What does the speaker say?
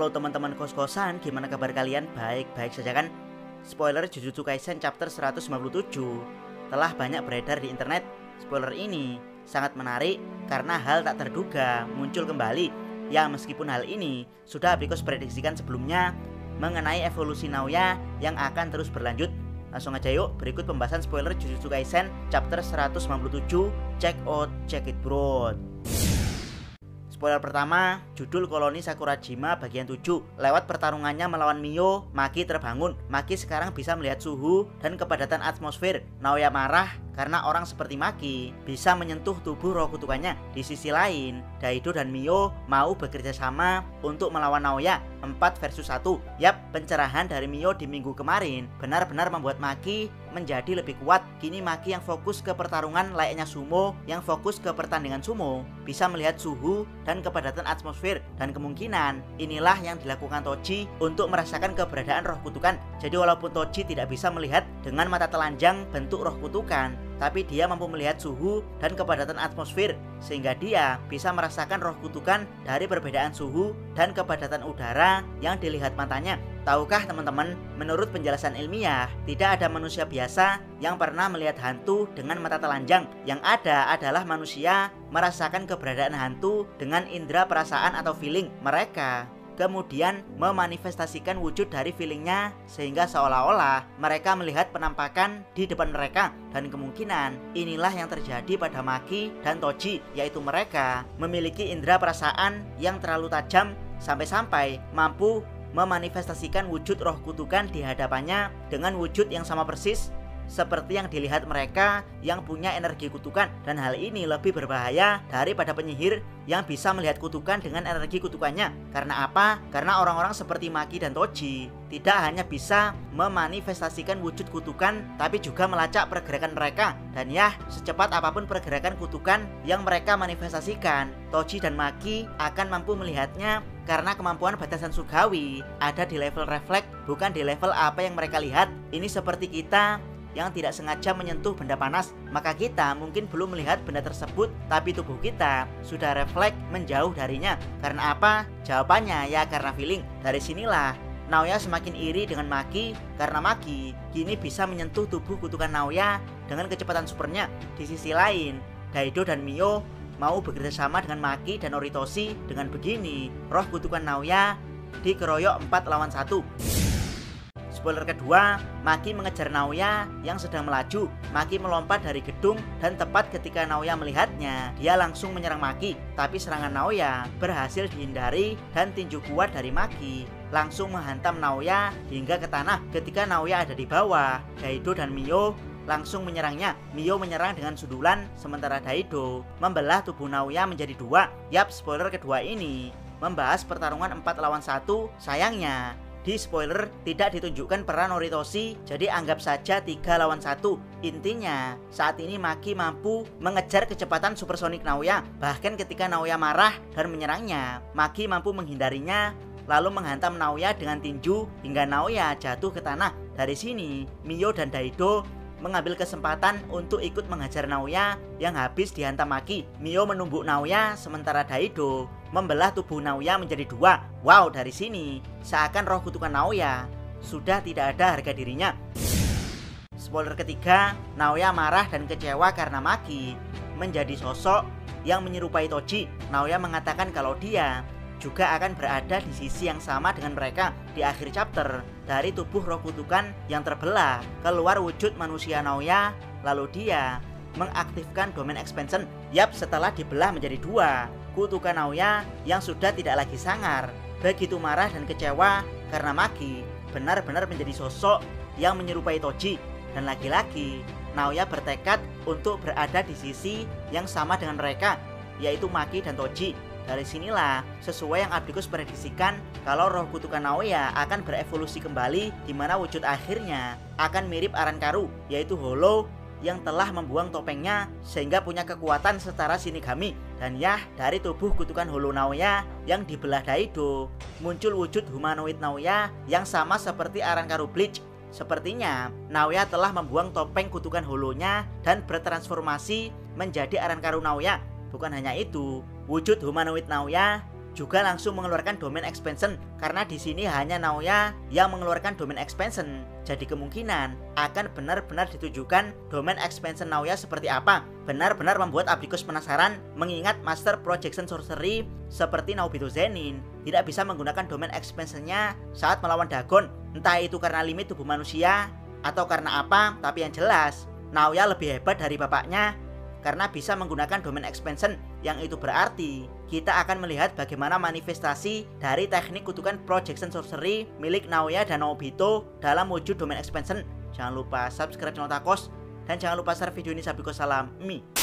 Halo teman-teman kos-kosan, gimana kabar kalian? Baik-baik saja kan? Spoiler Jujutsu Kaisen chapter 197 telah banyak beredar di internet. Spoiler ini sangat menarik karena hal tak terduga muncul kembali. Ya, meskipun hal ini sudah Abikos prediksikan sebelumnya mengenai evolusi Naoya yang akan terus berlanjut. Langsung aja yuk, berikut pembahasan spoiler Jujutsu Kaisen chapter 197. Check out, check it bro. Spoiler pertama, judul Koloni Sakurajima bagian 7. Lewat pertarungannya melawan Mio, Maki terbangun. Maki sekarang bisa melihat suhu dan kepadatan atmosfer. Naoya marah karena orang seperti Maki bisa menyentuh tubuh roh kutukannya. Di sisi lain, Daido dan Mio mau bekerja sama untuk melawan Naoya 4 versus 1. Yap, pencerahan dari Mio di minggu kemarin benar-benar membuat Maki menjadi lebih kuat. Kini Maki yang fokus ke pertarungan layaknya sumo, yang fokus ke pertandingan sumo, bisa melihat suhu dan kepadatan atmosfer. Dan kemungkinan inilah yang dilakukan Toji untuk merasakan keberadaan roh kutukan. Jadi walaupun Toji tidak bisa melihat dengan mata telanjang bentuk roh kutukan, tapi dia mampu melihat suhu dan kepadatan atmosfer, sehingga dia bisa merasakan roh kutukan dari perbedaan suhu dan kepadatan udara yang dilihat matanya. Tahukah teman-teman, menurut penjelasan ilmiah, tidak ada manusia biasa yang pernah melihat hantu dengan mata telanjang. Yang ada adalah manusia merasakan keberadaan hantu dengan indera perasaan atau feeling. Mereka kemudian memanifestasikan wujud dari feelingnya, sehingga seolah-olah mereka melihat penampakan di depan mereka. Dan kemungkinan inilah yang terjadi pada Maki dan Toji, yaitu mereka memiliki indera perasaan yang terlalu tajam sampai-sampai mampu memanifestasikan wujud roh kutukan di hadapannya dengan wujud yang sama persis seperti yang dilihat mereka yang punya energi kutukan. Dan hal ini lebih berbahaya daripada penyihir yang bisa melihat kutukan dengan energi kutukannya. Karena apa? Karena orang-orang seperti Maki dan Toji tidak hanya bisa memanifestasikan wujud kutukan, tapi juga melacak pergerakan mereka. Dan ya, secepat apapun pergerakan kutukan yang mereka manifestasikan, Toji dan Maki akan mampu melihatnya, karena kemampuan batasan surgawi ada di level refleks, bukan di level apa yang mereka lihat. Ini seperti kita yang tidak sengaja menyentuh benda panas, maka kita mungkin belum melihat benda tersebut, tapi tubuh kita sudah refleks menjauh darinya. Karena apa? Jawabannya ya karena feeling. Dari sinilah Naoya semakin iri dengan Maki, karena Maki kini bisa menyentuh tubuh kutukan Naoya dengan kecepatan supernya. Di sisi lain, Daido dan Mio mau bekerja sama dengan Maki dan Oritoshi. Dengan begini, roh kutukan Naoya dikeroyok 4 lawan 1. Spoiler kedua, Maki mengejar Naoya yang sedang melaju. Maki melompat dari gedung dan tepat ketika Naoya melihatnya, dia langsung menyerang Maki. Tapi serangan Naoya berhasil dihindari dan tinju kuat dari Maki langsung menghantam Naoya hingga ke tanah. Ketika Naoya ada di bawah, Daido dan Mio langsung menyerangnya. Mio menyerang dengan sundulan, sementara Daido membelah tubuh Naoya menjadi 2. Yap, spoiler kedua ini membahas pertarungan 4 lawan 1. Sayangnya di spoiler tidak ditunjukkan peran Oritoshi, jadi anggap saja 3 lawan 1. Intinya, saat ini Maki mampu mengejar kecepatan supersonik Naoya. Bahkan ketika Naoya marah dan menyerangnya, Maki mampu menghindarinya, lalu menghantam Naoya dengan tinju hingga Naoya jatuh ke tanah. Dari sini, Mio dan Daido mengambil kesempatan untuk ikut mengajar Naoya yang habis dihantam Maki. Mio menumbuk Naoya, sementara Daido membelah tubuh Naoya menjadi 2. Wow, dari sini seakan roh kutukan Naoya sudah tidak ada harga dirinya. Spoiler ketiga, Naoya marah dan kecewa karena Maki menjadi sosok yang menyerupai Toji. Naoya mengatakan kalau dia juga akan berada di sisi yang sama dengan mereka. Di akhir chapter, dari tubuh roh kutukan yang terbelah keluar wujud manusia Naoya, lalu dia mengaktifkan domain expansion. Yap, setelah dibelah menjadi 2, kutukan Naoya yang sudah tidak lagi sangar begitu marah dan kecewa karena Maki benar-benar menjadi sosok yang menyerupai Toji. Dan lagi-lagi Naoya bertekad untuk berada di sisi yang sama dengan mereka, yaitu Maki dan Toji. Dari sinilah sesuai yang Abikos prediksikan kalau roh kutukan Naoya akan berevolusi kembali, di mana wujud akhirnya akan mirip Arankaru, yaitu Hollow yang telah membuang topengnya sehingga punya kekuatan setara Shinigami. Dan ya, dari tubuh kutukan Hollow Naoya yang dibelah Daido muncul wujud humanoid Naoya yang sama seperti Arankaru Bleach. Sepertinya Naoya telah membuang topeng kutukan Hollow-nya dan bertransformasi menjadi Arankaru Naoya. Bukan hanya itu, wujud humanoid Naoya juga langsung mengeluarkan domain expansion karena di sini hanya Naoya yang mengeluarkan domain expansion. Jadi kemungkinan akan benar-benar ditujukan domain expansion Naoya seperti apa. Benar-benar membuat Abdicus penasaran mengingat Master Projection Sorcery seperti Naobito Zenin tidak bisa menggunakan domain expansionnya saat melawan Dagon. Entah itu karena limit tubuh manusia atau karena apa, tapi yang jelas Naoya lebih hebat dari bapaknya karena bisa menggunakan domain expansion, yang itu berarti kita akan melihat bagaimana manifestasi dari teknik kutukan Projection Sorcery milik Naoya dan Naobito dalam wujud domain expansion. Jangan lupa subscribe channel Takos dan jangan lupa share video ini. Sabiko salam Mi.